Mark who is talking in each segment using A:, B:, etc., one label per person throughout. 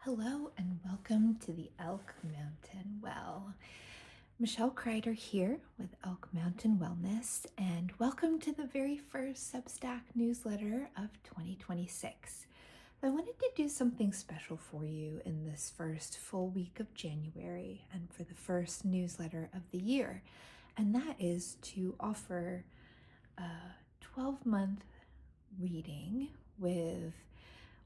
A: Hello and welcome to the Elk Mountain Well. Michelle Kreider here with Elk Mountain Wellness, and welcome to the very first Substack newsletter of 2026. I wanted to do something special for you in this first full week of January and for the first newsletter of the year, and that is to offer a 12-month reading with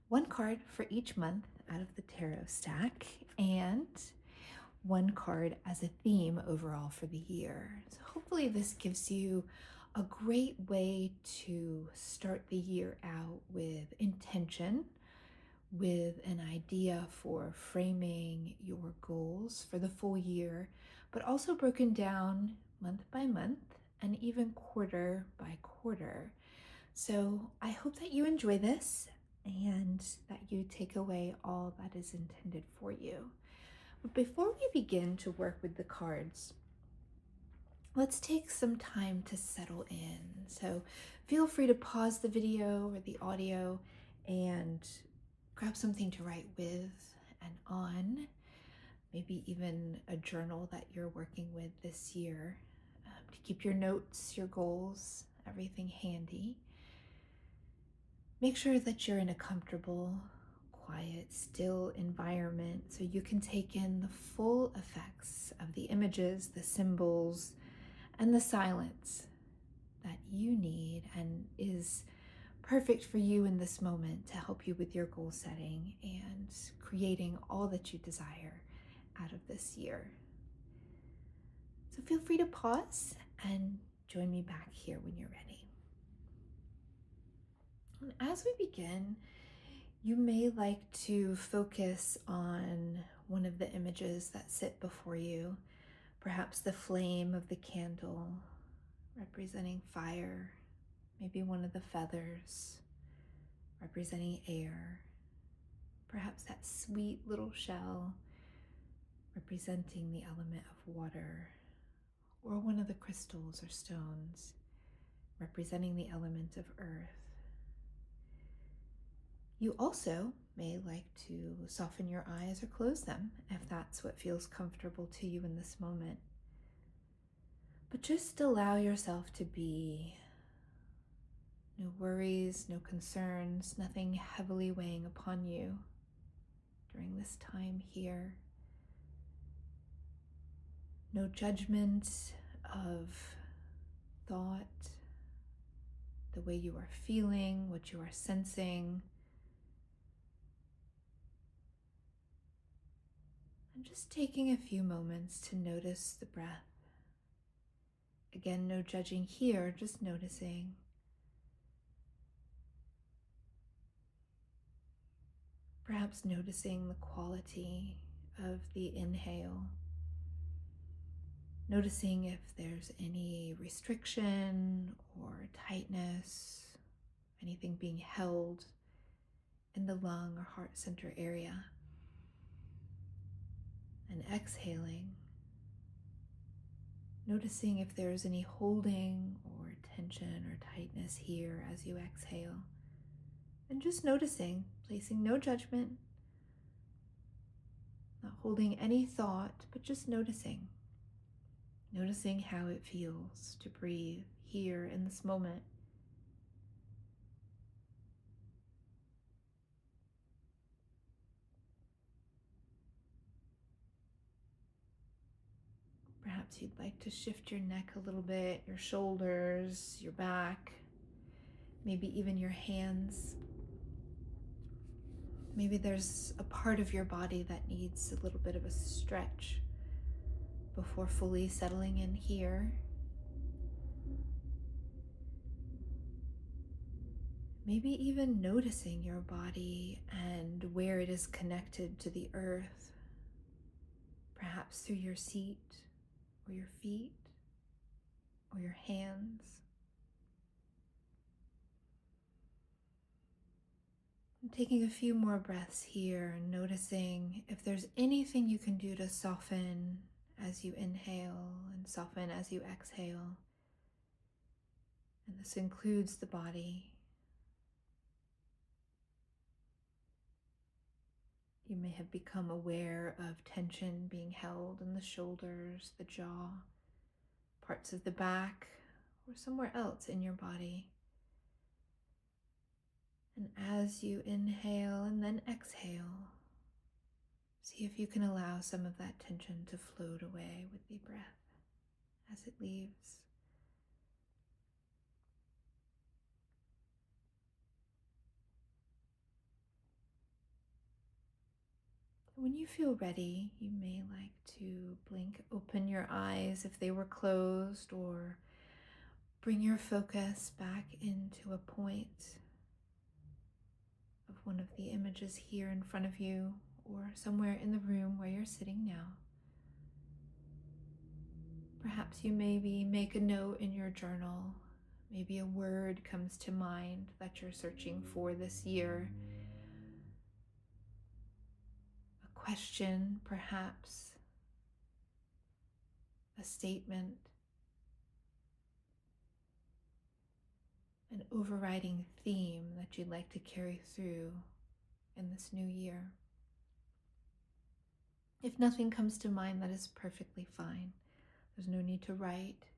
A: one card for each month out of the tarot stack and one card as a theme overall for the year. So hopefully this gives you a great way to start the year out with intention, with an idea for framing your goals for the full year, but also broken down month by month and even quarter by quarter. So I hope that you enjoy this and that you take away all that is intended for you. But before we begin to work with the cards, let's take some time to settle in. So feel free to pause the video or the audio and grab something to write with and on, maybe even a journal that you're working with this year, to keep your notes, your goals, everything handy. Make sure that you're in a comfortable, quiet, still environment so you can take in the full effects of the images, the symbols, and the silence that you need and is perfect for you in this moment to help you with your goal setting and creating all that you desire out of this year. So feel free to pause and join me back here when you're ready. And as we begin, you may like to focus on one of the images that sit before you, perhaps the flame of the candle representing fire, maybe one of the feathers representing air, perhaps that sweet little shell representing the element of water, or one of the crystals or stones representing the element of earth. You also may like to soften your eyes or close them if that's what feels comfortable to you in this moment. But just allow yourself to be. No worries, no concerns, nothing heavily weighing upon you during this time here. No judgment of thought, the way you are feeling, what you are sensing. And just taking a few moments to notice the breath. Again, no judging here, just noticing. Perhaps noticing the quality of the inhale. Noticing if there's any restriction or tightness, anything being held in the lung or heart center area. And exhaling, noticing if there's any holding or tension or tightness here as you exhale. And just noticing, placing no judgment, not holding any thought, but just noticing. Noticing how it feels to breathe here in this moment. Perhaps you'd like to shift your neck a little bit, your shoulders, your back, maybe even your hands. Maybe there's a part of your body that needs a little bit of a stretch before fully settling in here. Maybe even noticing your body and where it is connected to the earth, perhaps through your seat or your feet or your hands. And taking a few more breaths here and noticing if there's anything you can do to soften as you inhale and soften as you exhale. And this includes the body. You may have become aware of tension being held in the shoulders, the jaw, parts of the back, or somewhere else in your body. And as you inhale and then exhale, see if you can allow some of that tension to float away with the breath as it leaves. When you feel ready, you may like to blink open your eyes if they were closed, or bring your focus back into a point of one of the images here in front of you, or somewhere in the room where you're sitting now. Perhaps you maybe make a note in your journal. Maybe a word comes to mind that you're searching for this year. A question, perhaps. A statement. An overriding theme that you'd like to carry through in this new year. If nothing comes to mind, that is perfectly fine. There's no need to write.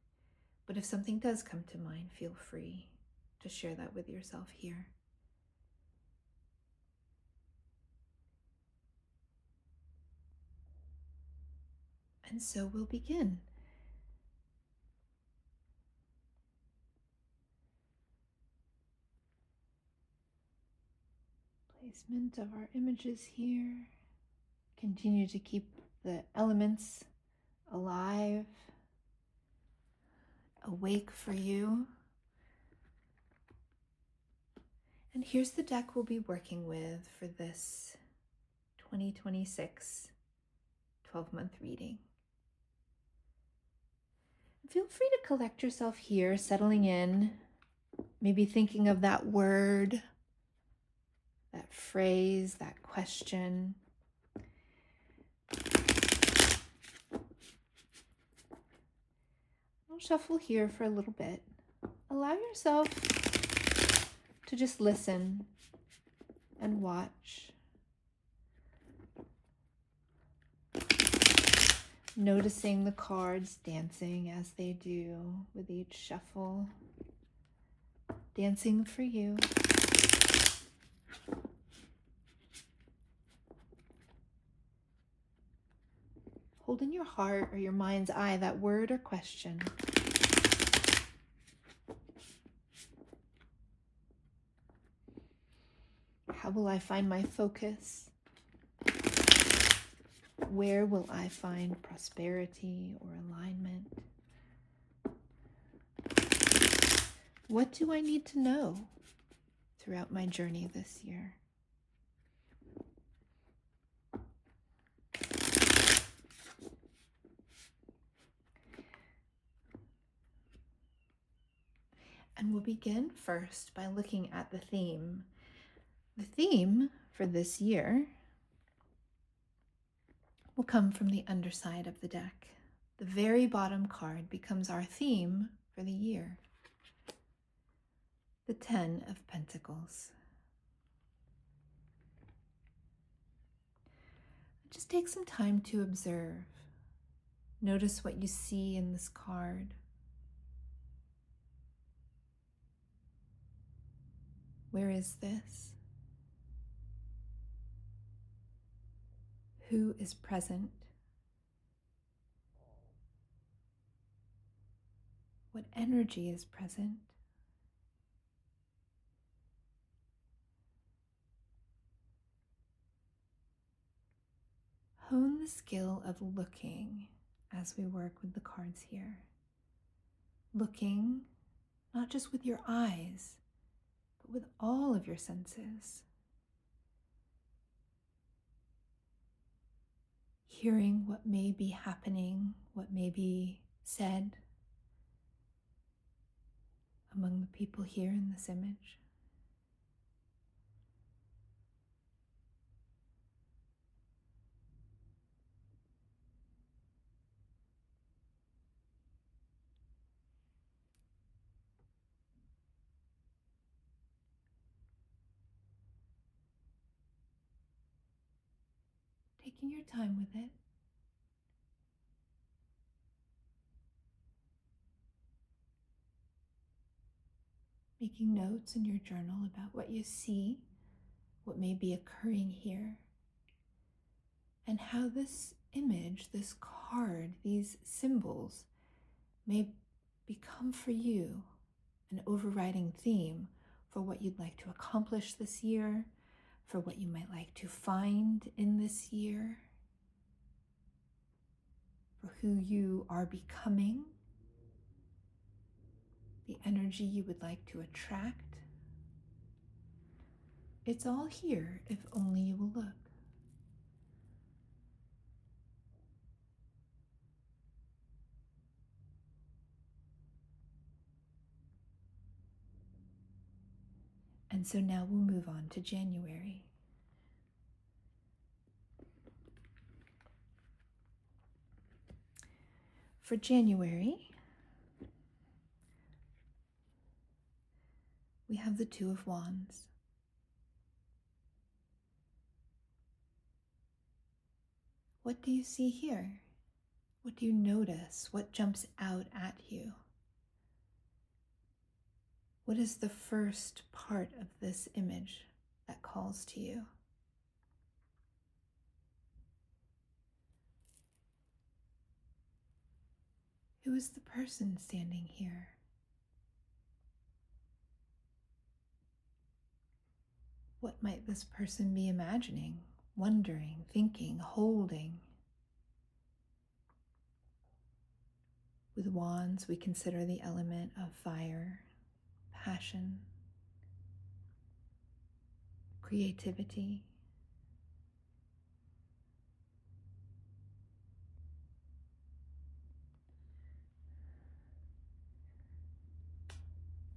A: But if something does come to mind, feel free to share that with yourself here. And so we'll begin. Placement of our images here. Continue to keep the elements alive, awake for you. And here's the deck we'll be working with for this 2026 12-month reading. Feel free to collect yourself here, settling in, maybe thinking of that word, that phrase, that question. I'll shuffle here for a little bit. Allow yourself to just listen and watch. Noticing the cards dancing as they do with each shuffle. Dancing for you. Hold in your heart or your mind's eye that word or question. How will I find my focus? Where will I find prosperity or alignment? What do I need to know throughout my journey this year? And we'll begin first by looking at the theme. The theme for this year will come from the underside of the deck. The very bottom card becomes our theme for the year. The 10 of Pentacles. Just take some time to observe. Notice what you see in this card. Where is this? Who is present? What energy is present? Hone the skill of looking as we work with the cards here. Looking not just with your eyes, but with all of your senses. Hearing what may be happening, what may be said among the people here in this image. taking your time with it. Making notes in your journal about what you see, what may be occurring here, and how this image, this card, these symbols may become for you an overriding theme for what you'd like to accomplish this year, for what you might like to find in this year, for who you are becoming, the energy you would like to attract. It's all here if only you will look. And so now we'll move on to January. For January, we have the Two of Wands. What do you see here? What do you notice? What jumps out at you? What is the first part of this image that calls to you? Who is the person standing here? What might this person be imagining, wondering, thinking, holding? With wands, we consider the element of fire, passion, creativity.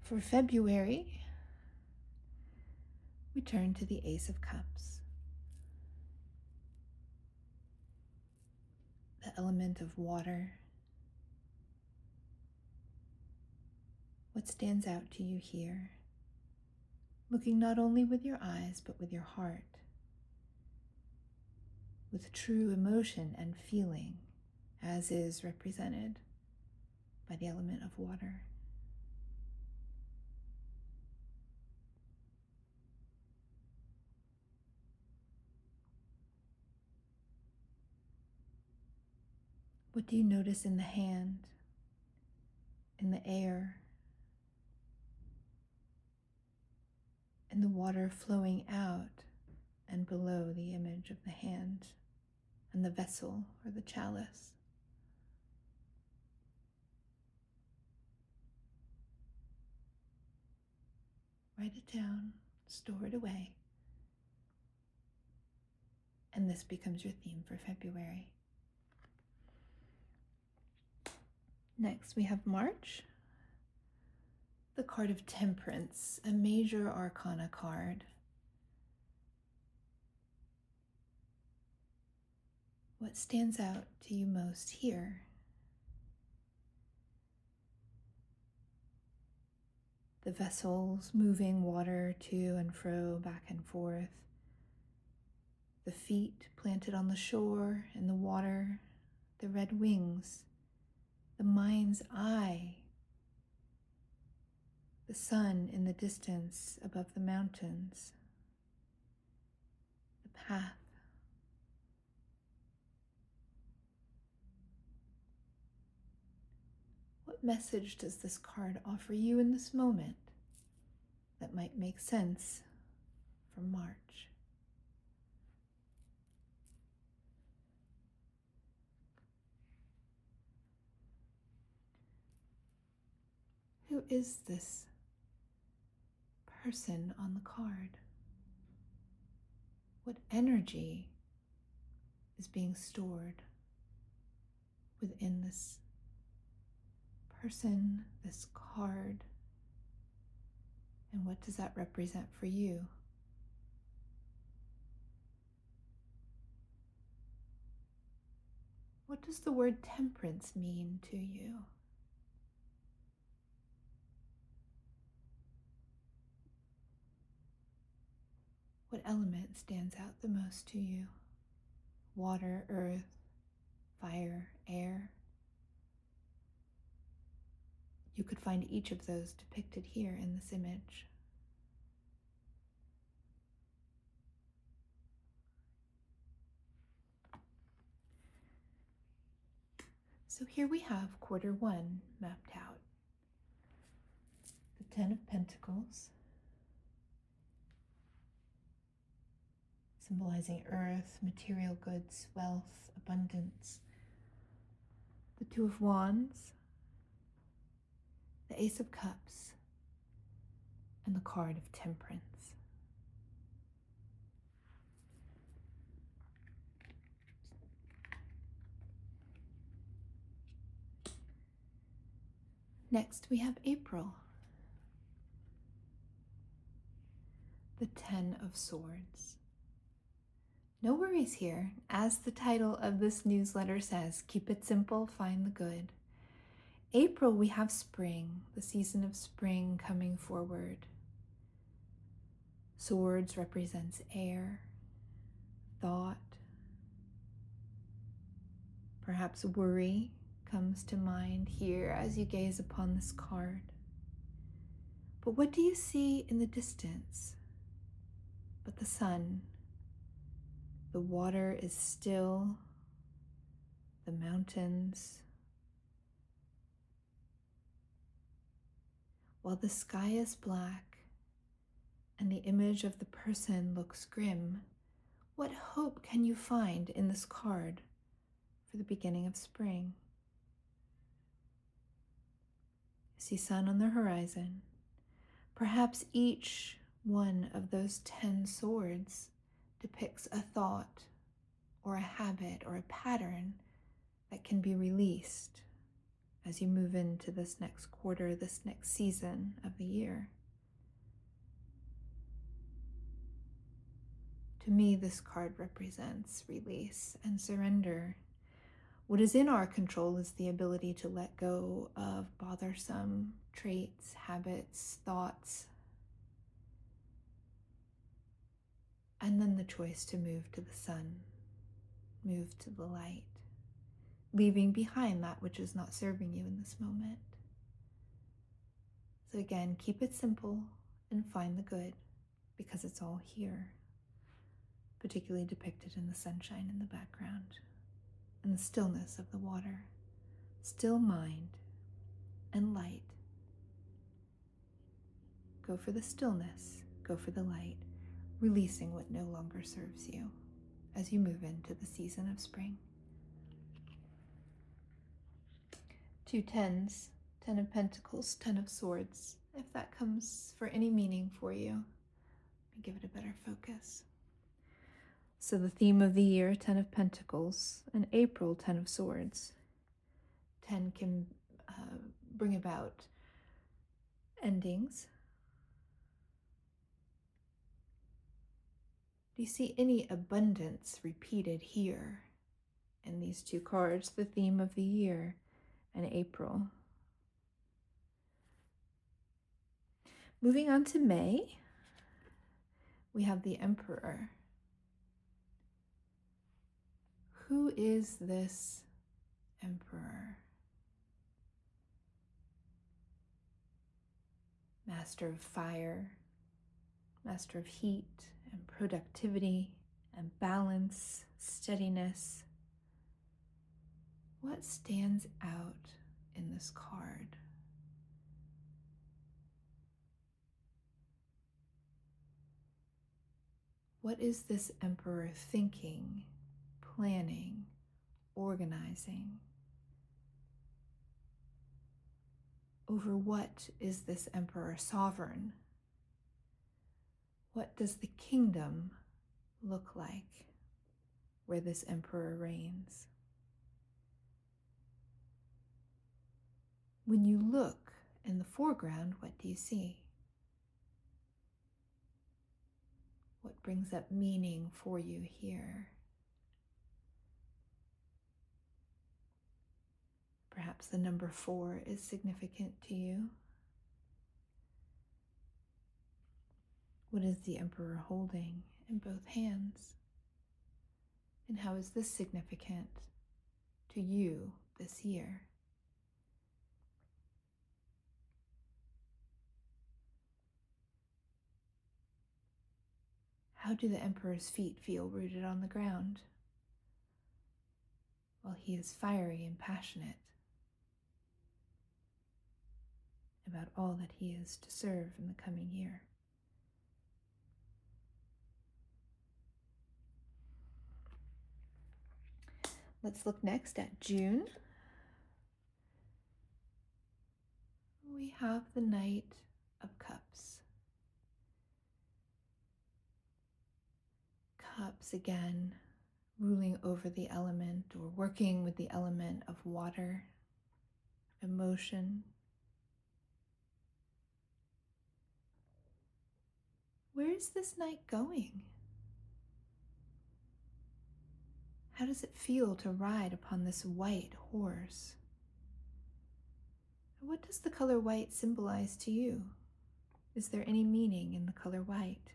A: For February, we turn to the Ace of Cups, the element of water. What stands out to you here? Looking not only with your eyes, but with your heart, with true emotion and feeling, as is represented by the element of water. What do you notice in the hand, in the air, in the water flowing out and below the image of the hand and the vessel or the chalice? Write it down, store it away, and this becomes your theme for February. Next, we have March, the card of Temperance, a major arcana card. What stands out to you most here? The vessels moving water to and fro, back and forth. The feet planted on the shore in the water, the red wings, the mind's eye, the sun in the distance above the mountains, the path. What message does this card offer you in this moment that might make sense for March? Who is this person on the card? What energy is being stored within this person, this card? And what does that represent for you? What does the word temperance mean to you? What element stands out the most to you? water, earth, fire, air. You could find each of those depicted here in this image. So here we have quarter one mapped out. The Ten of Pentacles, symbolizing earth, material goods, wealth, abundance. The Two of Wands, the Ace of Cups, and the card of Temperance. Next, we have April, the Ten of Swords. No worries here. As the title of this newsletter says, keep it simple, find the good. April, we have spring, the season of spring coming forward. Swords represents air, thought. Perhaps worry comes to mind here as you gaze upon this card. But what do you see in the distance? But the sun. The water is still, the mountains. While the sky is black and the image of the person looks grim, what hope can you find in this card for the beginning of spring? I see sun on the horizon. Perhaps each one of those 10 swords depicts a thought or a habit or a pattern that can be released as you move into this next quarter, this next season of the year. To me, this card represents release and surrender. What is in our control is the ability to let go of bothersome traits, habits, thoughts, and then the choice to move to the sun, move to the light, leaving behind that which is not serving you in this moment. So again, keep it simple and find the good, because it's all here, particularly depicted in the sunshine in the background and the stillness of the water. Still mind and light. Go for the stillness, go for the light, releasing what no longer serves you as you move into the season of spring. 2 tens, 10 of Pentacles, 10 of Swords. If that comes for any meaning for you, let me give it a better focus. So the theme of the year, 10 of Pentacles, and April, 10 of Swords. 10 can bring about endings. Do you see any abundance repeated here in these two cards, the theme of the year and April? Moving on to May, we have the Emperor. Who is this Emperor? Master of fire, master of heat and productivity and balance, steadiness. What stands out in this card? What is this Emperor thinking, planning, organizing? Over what is this Emperor sovereign? What does the kingdom look like where this Emperor reigns? When you look in the foreground, what do you see? What brings up meaning for you here? Perhaps the number 4 is significant to you. What is the Emperor holding in both hands? And how is this significant to you this year? How do the Emperor's feet feel rooted on the ground? Well, he is fiery and passionate about all that he is to serve in the coming year. Let's look next at June. We have the Knight of Cups. Cups again, ruling over the element or working with the element of water, emotion. Where is this knight going? How does it feel to ride upon this white horse? What does the color white symbolize to you? Is there any meaning in the color white?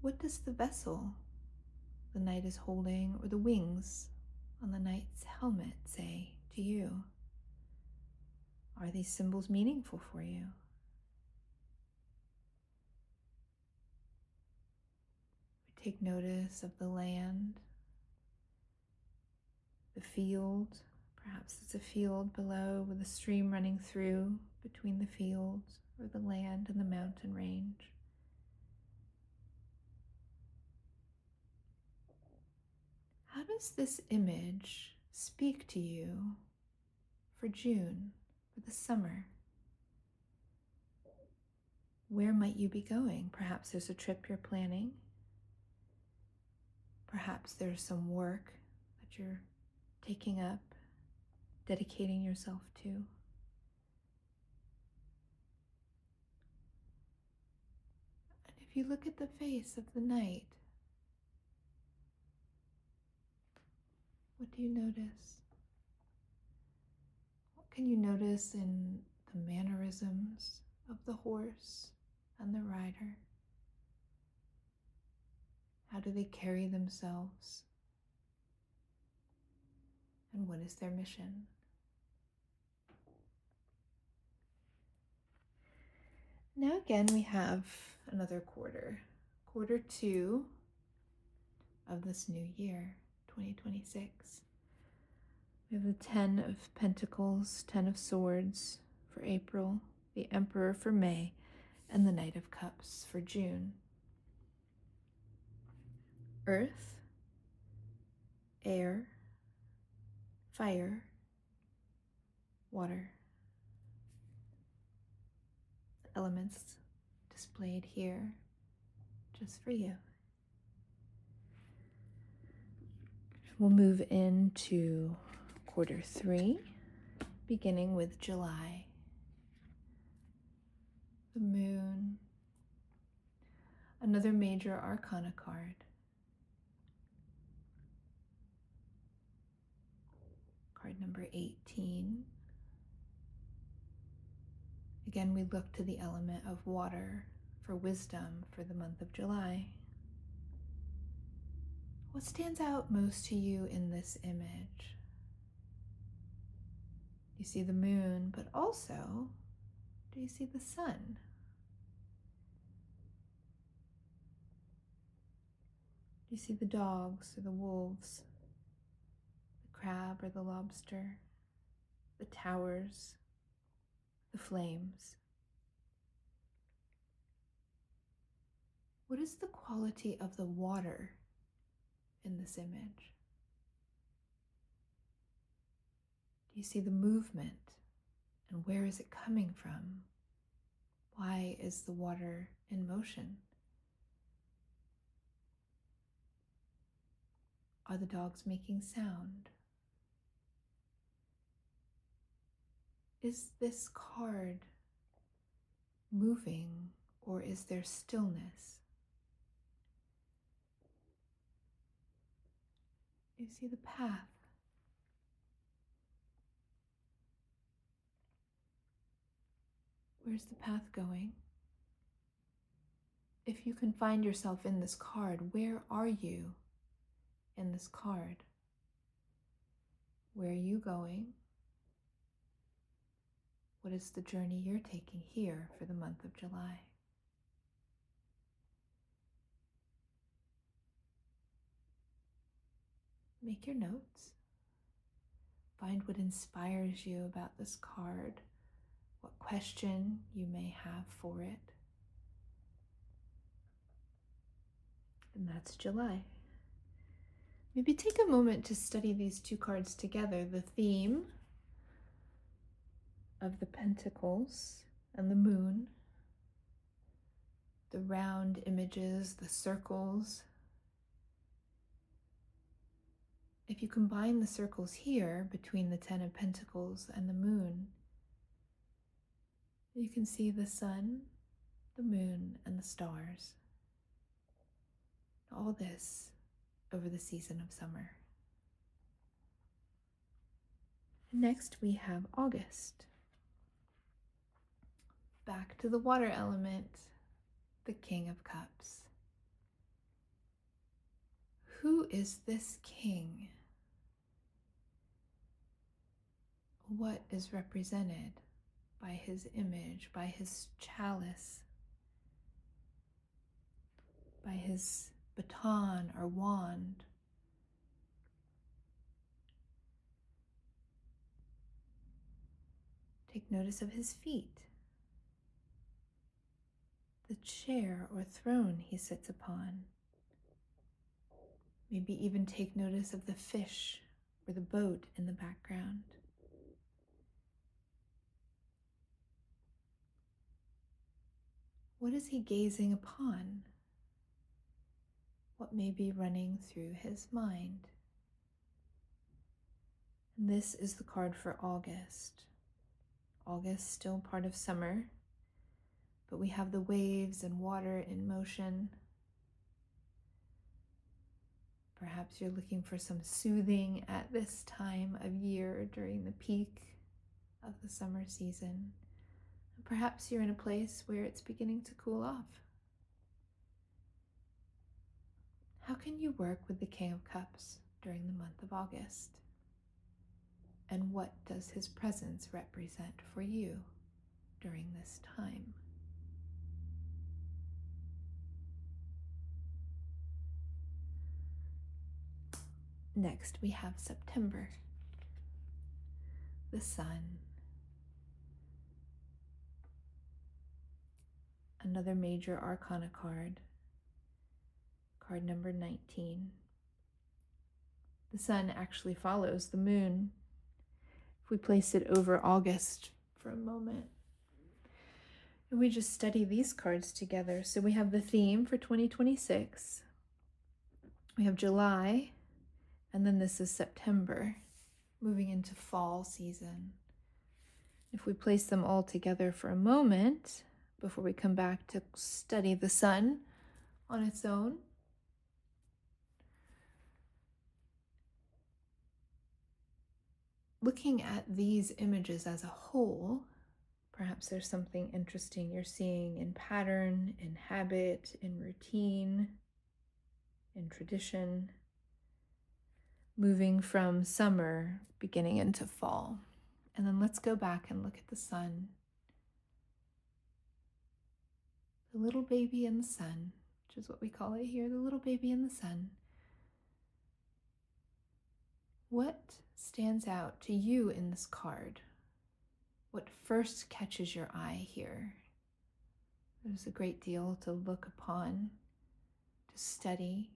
A: What does the vessel the knight is holding or the wings on the knight's helmet say to you? Are these symbols meaningful for you? We take notice of the land, the field. Perhaps it's a field below with a stream running through between the fields or the land and the mountain range. How does this image speak to you for June, for the summer? Where might you be going? Perhaps there's a trip you're planning. Perhaps there's some work that you're taking up, dedicating yourself to. And if you look at the face of the knight, what do you notice? What can you notice in the mannerisms of the horse and the rider? How do they carry themselves? And what is their mission? Now again, we have another quarter, quarter 2 of this new year, 2026. We have the 10 of Pentacles, 10 of Swords for April, the Emperor for May, and the Knight of Cups for June. Earth, air, fire, water. The elements displayed here just for you. We'll move into quarter 3, beginning with July. The moon, another major arcana card. Card number 18. Again, we look to the element of water for wisdom for the month of July. What stands out most to you in this image? You see the moon, but also, do you see the sun? Do you see the dogs or the wolves, the crab or the lobster, the towers, the flames? What is the quality of the water in this image? Do you see the movement? And where is it coming from? Why is the water in motion? Are the dogs making sound? Is this card moving, or is there stillness? You see the path. Where's the path going? if you can find yourself in this card, where are you in this card? Where are you going? What is the journey you're taking here for the month of July? Make your notes. Find what inspires you about this card, what question you may have for it. And that's July. Maybe take a moment to study these two cards together. The theme of the Pentacles and the Moon, the round images, the circles. If you combine the circles here between the Ten of Pentacles and the Moon, you can see the sun, the moon, and the stars. All this over the season of summer. Next we have August. Back to the water element, the King of Cups. Who is this king? What is represented by his image, by his chalice, by his baton or wand? Take notice of his feet, the chair or throne he sits upon. Maybe even take notice of the fish or the boat in the background. What is he gazing upon? What may be running through his mind? And this is the card for August. August, still part of summer, but we have the waves and water in motion. Perhaps you're looking for some soothing at this time of year during the peak of the summer season. Perhaps you're in a place where it's beginning to cool off. How can you work with the King of Cups during the month of August? And what does his presence represent for you during this time? Next, we have September, the sun. Another major arcana card, card number 19. The sun actually follows the moon. If we place it over August for a moment, and we just study these cards together. So we have the theme for 2026. We have July, and then this is September, moving into fall season. If we place them all together for a moment, before we come back to study the sun on its own, looking at these images as a whole, perhaps there's something interesting you're seeing in pattern, in habit, in routine, in tradition, moving from summer, beginning into fall. And then let's go back and look at the sun. The little baby in the sun, which is what we call it here, the little baby in the sun. What stands out to you in this card? What first catches your eye here? There's a great deal to look upon, to study.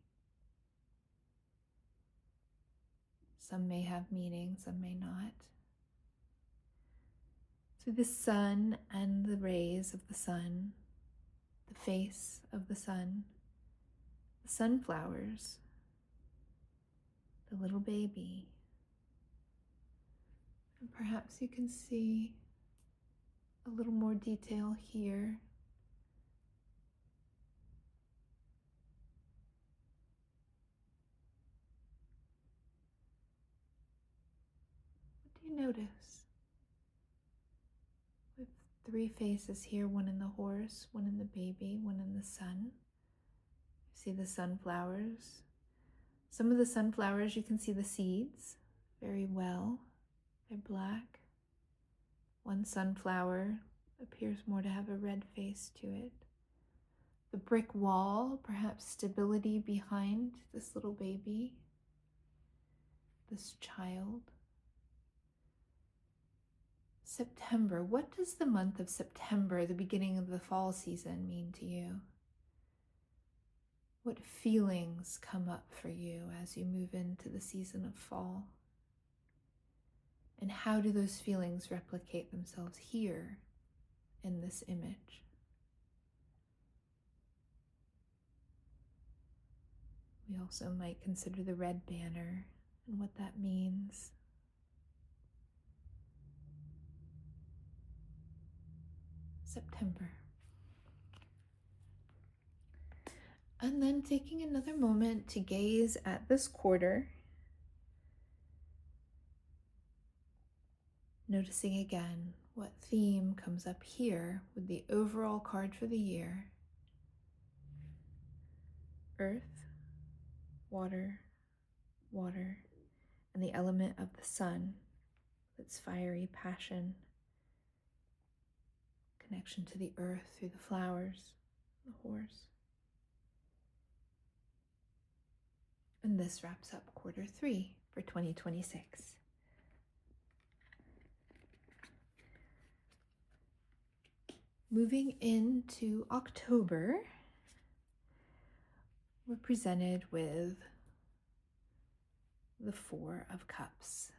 A: Some may have meaning, some may not. So the sun and the rays of the sun, the face of the sun, the sunflowers, the little baby. And perhaps you can see a little more detail here. What do you notice with three faces here, one in the horse, one in the baby, one in the sun. See the sunflowers. Some of the sunflowers, you can see the seeds very well. They're black. One sunflower appears more to have a red face to it. The brick wall, perhaps stability behind this little baby, this child. September. What does the month of September, the beginning of the fall season, mean to you? What feelings come up for you as you move into the season of fall? And how do those feelings replicate themselves here in this image? We also might consider the red banner and what that means. September. And then taking another moment to gaze at this quarter, noticing again what theme comes up here with the overall card for the year. Earth, water, water, and the element of the sun, its fiery passion, connection to the earth through the flowers, the horse. And this wraps up quarter 3 for 2026. Moving into October, we're presented with the Four of Cups.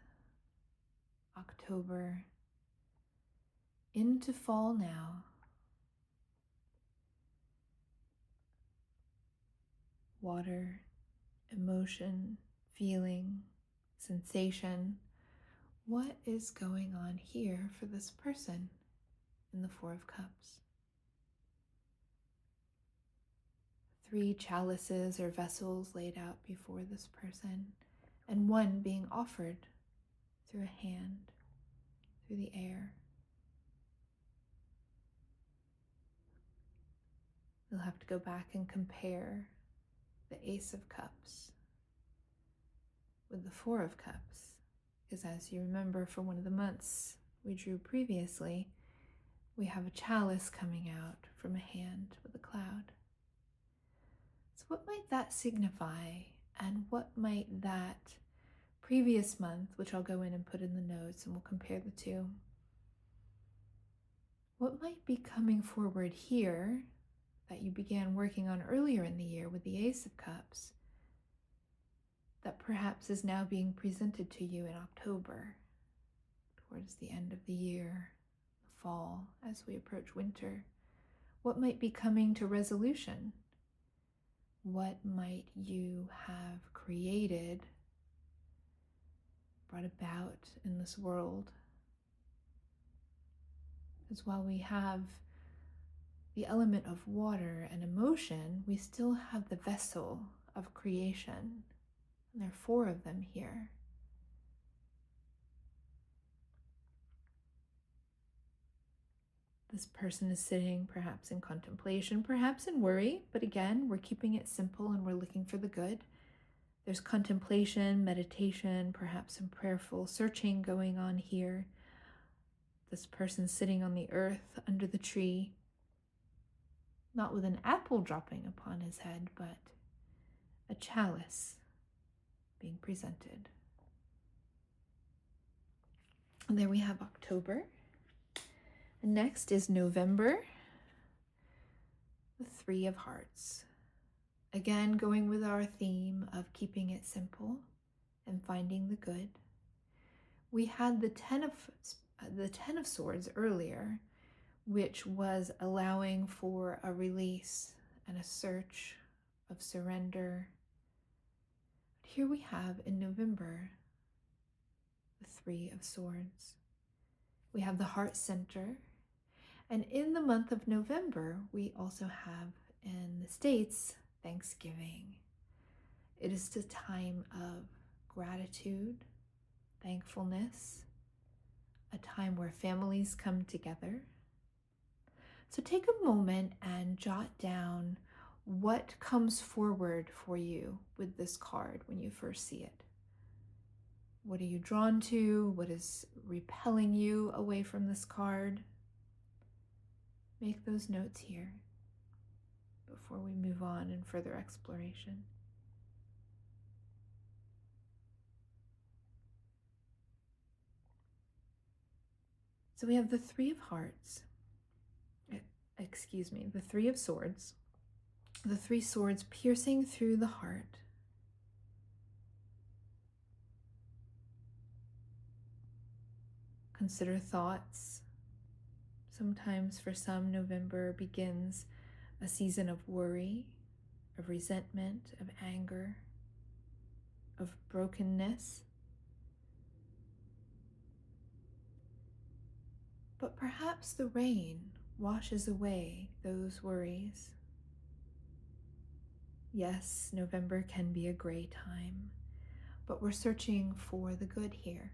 A: October, into fall now. Water, emotion, feeling, sensation. What is going on here for this person in the Four of Cups? 3 chalices or vessels laid out before this person, and one being offered through a hand, through the air. You'll have to go back and compare the Ace of Cups with the Four of Cups, because as you remember from one of the months we drew previously, we have a chalice coming out from a hand with a cloud. So what might that signify, and what might that previous month, which I'll go in and put in the notes and we'll compare the two, what might be coming forward here that you began working on earlier in the year with the Ace of Cups that perhaps is now being presented to you in October, towards the end of the year, the fall, as we approach winter? What might be coming to resolution? What might you have created, brought about in this world? As while we have the element of water and emotion, we still have the vessel of creation. And there are 4 of them here. This person is sitting perhaps in contemplation, perhaps in worry, but again, we're keeping it simple and we're looking for the good. There's contemplation, meditation, perhaps some prayerful searching going on here. This person sitting on the earth under the tree, not with an apple dropping upon his head, but a chalice being presented. And there we have October. And next is November, the 3 of Hearts. Again, going with our theme of keeping it simple and finding the good. We had the 10 of Swords earlier, which was allowing for a release and a search of surrender. But here we have in November the 3 of Swords. We have the heart center. And in the month of November, we also have in the States Thanksgiving. It is the time of gratitude, thankfulness, a time where families come together, So take a moment and jot down what comes forward for you with this card when you first see it. What are you drawn to? What is repelling you away from this card? Make those notes here before we move on in further exploration. So we have the Three of Hearts, the Three of Swords, the three swords piercing through the heart. Consider thoughts. Sometimes for some, November begins a season of worry, of resentment, of anger, of brokenness. But perhaps the rain washes away those worries. Yes, November can be a gray time, but we're searching for the good here.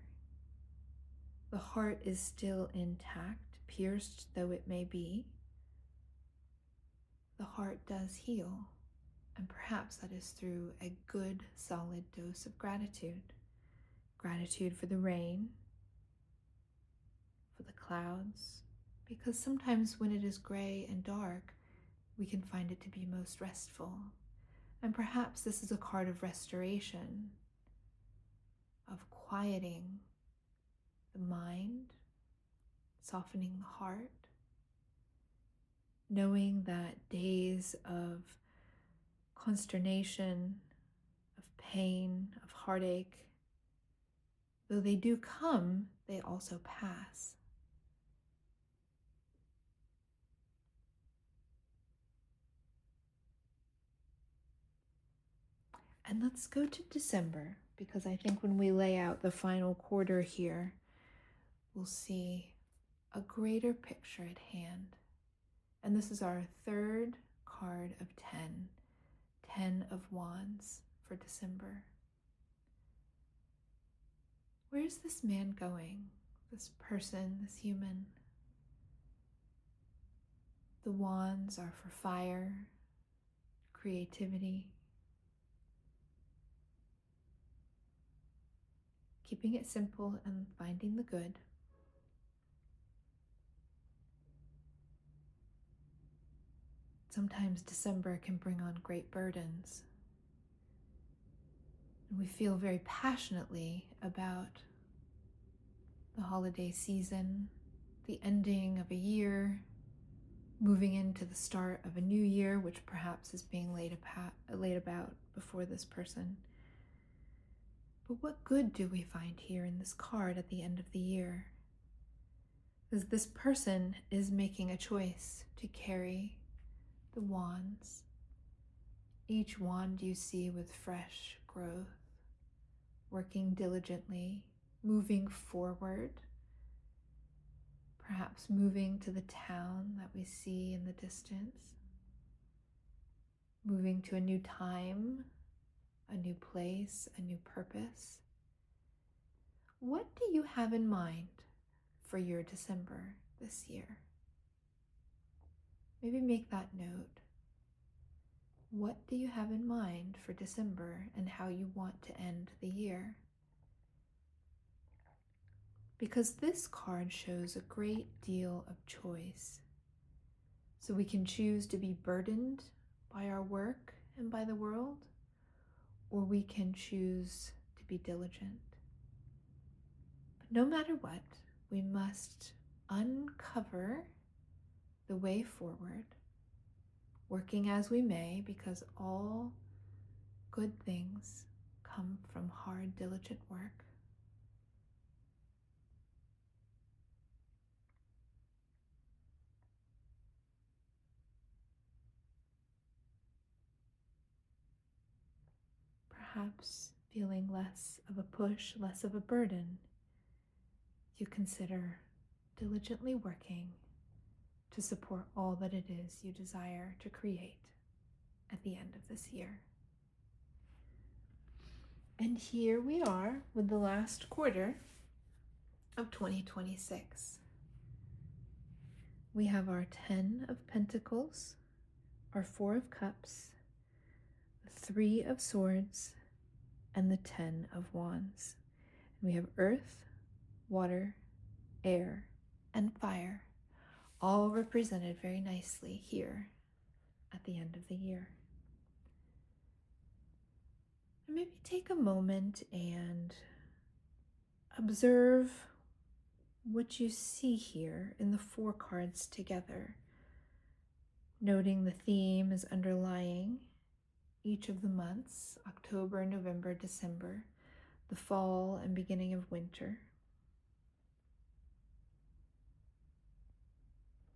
A: The heart is still intact, pierced though it may be. The heart does heal, and perhaps that is through a good, solid dose of gratitude. Gratitude for the rain, for the clouds, because sometimes when it is gray and dark, we can find it to be most restful. And perhaps this is a card of restoration, of quieting the mind, softening the heart, knowing that days of consternation, of pain, of heartache, though they do come, they also pass. And let's go to December, because I think when we lay out the final quarter here, we'll see a greater picture at hand. And this is our third card of 10, 10 of Wands for December. Where's this man going? This person, this human? The wands are for fire, creativity, keeping it simple and finding the good. Sometimes December can bring on great burdens. And we feel very passionately about the holiday season, the ending of a year, moving into the start of a new year, which perhaps is being laid about before this person. But what good do we find here in this card at the end of the year? Because this person is making a choice to carry the wands. Each wand you see with fresh growth, working diligently, moving forward, perhaps moving to the town that we see in the distance, moving to a new time, a new place, a new purpose. What do you have in mind for your December this year? Maybe make that note. What do you have in mind for December and how you want to end the year? Because this card shows a great deal of choice. So we can choose to be burdened by our work and by the world, or we can choose to be diligent. But no matter what, we must uncover the way forward, working as we may, because all good things come from hard, diligent work. Perhaps feeling less of a push, less of a burden, you consider diligently working to support all that it is you desire to create at the end of this year. And here we are with the last quarter of 2026. we have our 10 of Pentacles, our 4 of Cups, the 3 of Swords, and the 10 of Wands. And we have Earth, Water, Air, and Fire, all represented very nicely here at the end of the year. And maybe take a moment and observe what you see here in the 4 cards together, noting the theme is underlying each of the months: October, November, December, the fall and beginning of winter.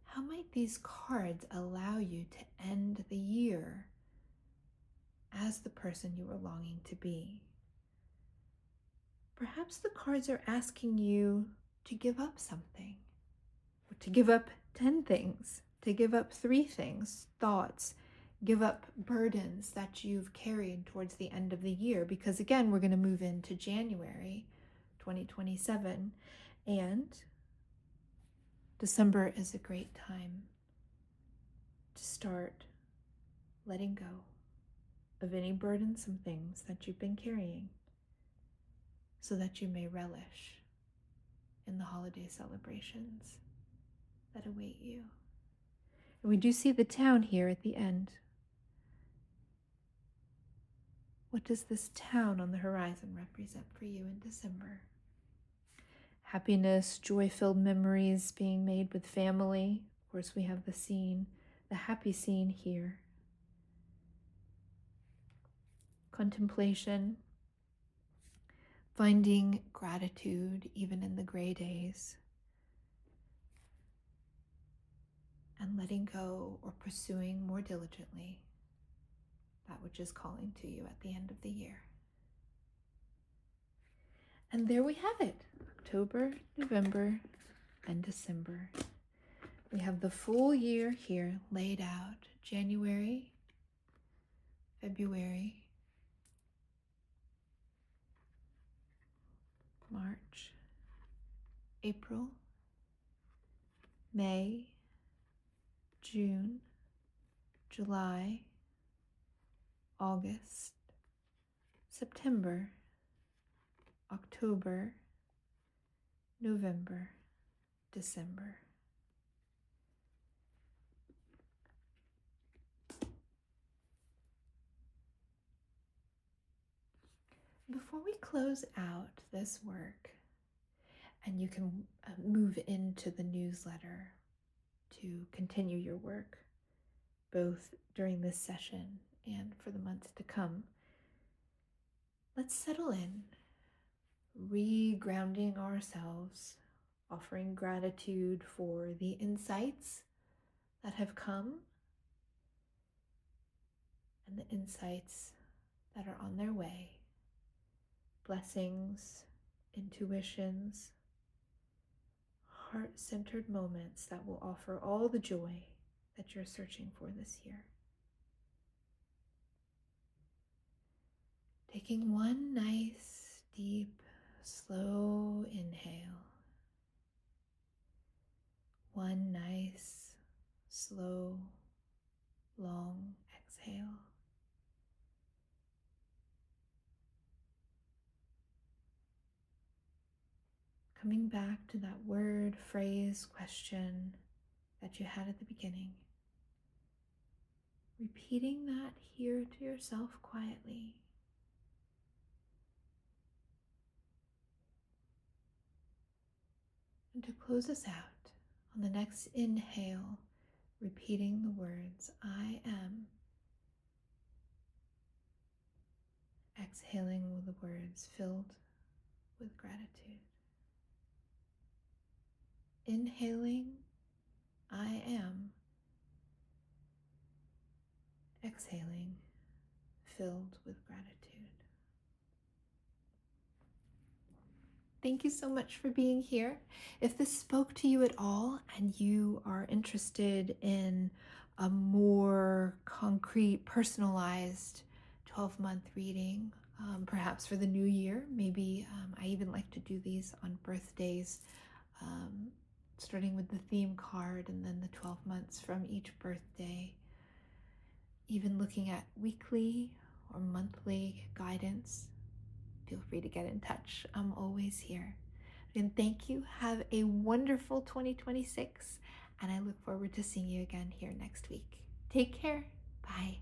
A: How might these cards allow you to end the year as the person you are longing to be? Perhaps the cards are asking you to give up something, or to give up 10 things, to give up 3 things, thoughts, give up burdens that you've carried towards the end of the year. Because again, we're going to move into January 2027, and December is a great time to start letting go of any burdensome things that you've been carrying, so that you may relish in the holiday celebrations that await you. And we do see the town here at the end. What does this town on the horizon represent for you in December? Happiness, joy-filled memories being made with family. Of course, we have the scene, the happy scene here. Contemplation, finding gratitude even in the gray days, and letting go or pursuing more diligently that which is calling to you at the end of the year. And there we have it, October, November, and December. We have the full year here laid out: January, February, March, April, May, June, July, August, September, October, November, December. Before we close out this work, and you can move into the newsletter to continue your work, both during this session and for the months to come, let's settle in, re-grounding ourselves, offering gratitude for the insights that have come and the insights that are on their way. Blessings, intuitions, heart-centered moments that will offer all the joy that you're searching for this year. Taking one nice, deep, slow inhale. One nice, slow, long exhale. Coming back to that word, phrase, question that you had at the beginning. Repeating that here to yourself quietly. And to close us out, on the next inhale, repeating the words, I am. Exhaling with the words, filled with gratitude. Inhaling, I am. Exhaling, filled with gratitude. Thank you so much for being here. If this spoke to you at all and you are interested in a more concrete, personalized 12-month reading, perhaps for the new year, maybe I even like to do these on birthdays, starting with the theme card and then the 12 months from each birthday, even looking at weekly or monthly guidance, feel free to get in touch. I'm always here. And thank you. Have a wonderful 2026, and I look forward to seeing you again here next week. Take care. Bye.